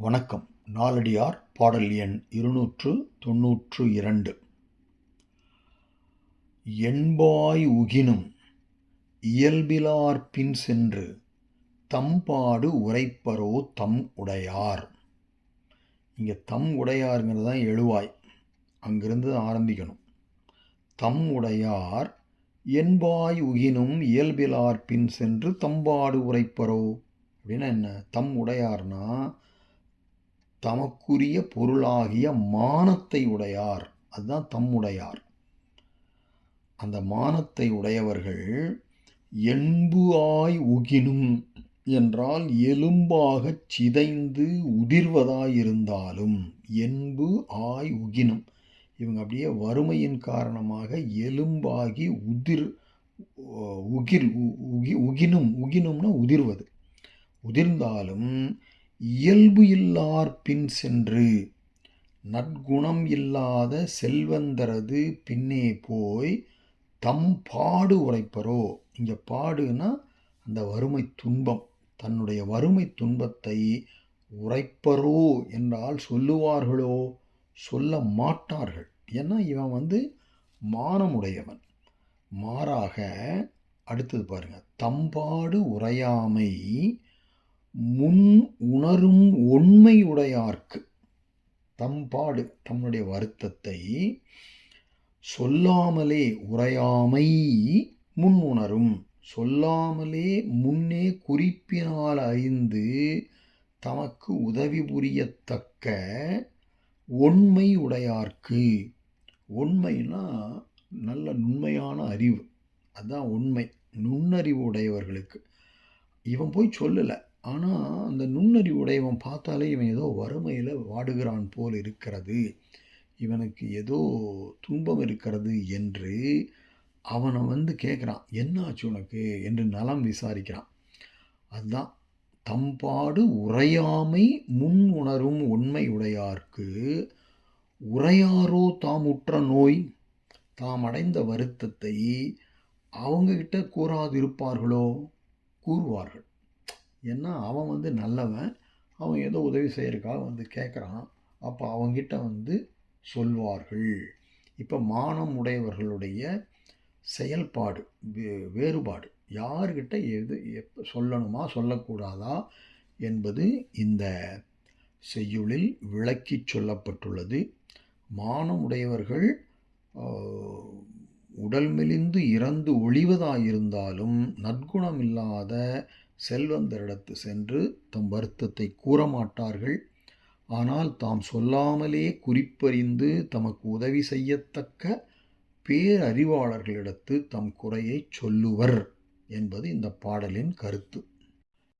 வணக்கம். நாலடியார் பாடல் எண் 292. என்பாய் உகினும் இயல்பிலார் பின் சென்று தம்பாடு உரைப்பரோ தம் உடையார். இங்கே தம் உடையாருங்கிறது தான் எழுவாய், அங்கிருந்து ஆரம்பிக்கணும். தம் உடையார் என்பாய் உகினும் இயல்பிலார் பின் சென்று தம்பாடு உரைப்பரோ அப்படின்னா என்ன? தம் உடையார்னா தமக்குரிய பொருளாகிய மானத்தை உடையார், அதுதான் தம்முடையார். அந்த மானத்தை உடையவர்கள் என்பு ஆய் உகினும் என்றால் எலும்பாகச் சிதைந்து உதிர்வதாயிருந்தாலும், என்பு ஆய் உகினும் இவங்க அப்படியே வறுமையின் காரணமாக எலும்பாகி உகினும்னா உதிர்வது, உதிர்ந்தாலும் இயல்பு இல்லார் பின் சென்று நற்குணம் இல்லாத செல்வந்தரது பின்னே போய் தம் பாடு உரைப்பரோ. இங்கே பாடுனா அந்த வறுமை துன்பம், தன்னுடைய வறுமை துன்பத்தை உரைப்பரோ என்றால் சொல்லுவார்களோ? சொல்ல மாட்டார்கள். ஏன்னா இவன் மானமுடையவன். மாறாக அடுத்தது பாருங்க, தம்பாடு உரையாமை முன் உணரும் உண்மை உடையார்க்கு. தம்பாடு தம்முடைய வருத்தத்தை சொல்லாமலே, உரையாமை முன் உணரும், சொல்லாமலே முன்னே குறிப்பினால் அறிந்து தமக்கு உதவி புரியத்தக்க உண்மை உடையார்க்கு. உண்மைனா நல்ல நுண்மையான அறிவு, அதுதான் உண்மை. நுண்ணறிவு உடையவர்களுக்கு இவன் போய் சொல்லலை, ஆனால் அந்த நுண்ணறிவு உடையவன் பார்த்தாலே இவன் ஏதோ வறுமையில் வாடுகிறான் போல் இருக்கிறது, இவனுக்கு ஏதோ துன்பம் இருக்கிறது என்று அவனை கேட்குறான். என்ன ஆச்சு உனக்கு என்று நலம் விசாரிக்கிறான். அதுதான் தம்பாடு உரையாமை முன் உணரும் உண்மை உடையார்க்கு. உரையாரோ தாம் உற்ற நோய், தாம் அடைந்த வருத்தத்தை அவங்கக்கிட்ட கூறாதிருப்பார்களோ? கூறுவார்கள். ஏன்னா அவன் நல்லவன், அவன் ஏதோ உதவி செய்யறதுக்காக கேட்குறான். அப்போ அவங்கிட்ட சொல்வார்கள். இப்போ மானம் உடையவர்களுடைய செயல்பாடு வேறுபாடு, யார்கிட்ட எது எப்போ சொல்லணுமா சொல்லக்கூடாதா என்பது இந்த செய்யுளில் விளக்கி சொல்லப்பட்டுள்ளது. மானம் உடையவர்கள் உடல் மெலிந்து இறந்து ஒழிவதாயிருந்தாலும் நற்குணம் இல்லாத செல்வந்தரிடத்து சென்று தம் வருத்தத்தை கூறமாட்டார்கள். ஆனால் தாம் சொல்லாமலே குறிப்பறிந்து தமக்கு உதவி செய்யத்தக்க பேரறிவாளர்களிடத்து தம் குறையை சொல்லுவர் என்பது இந்த பாடலின் கருத்து.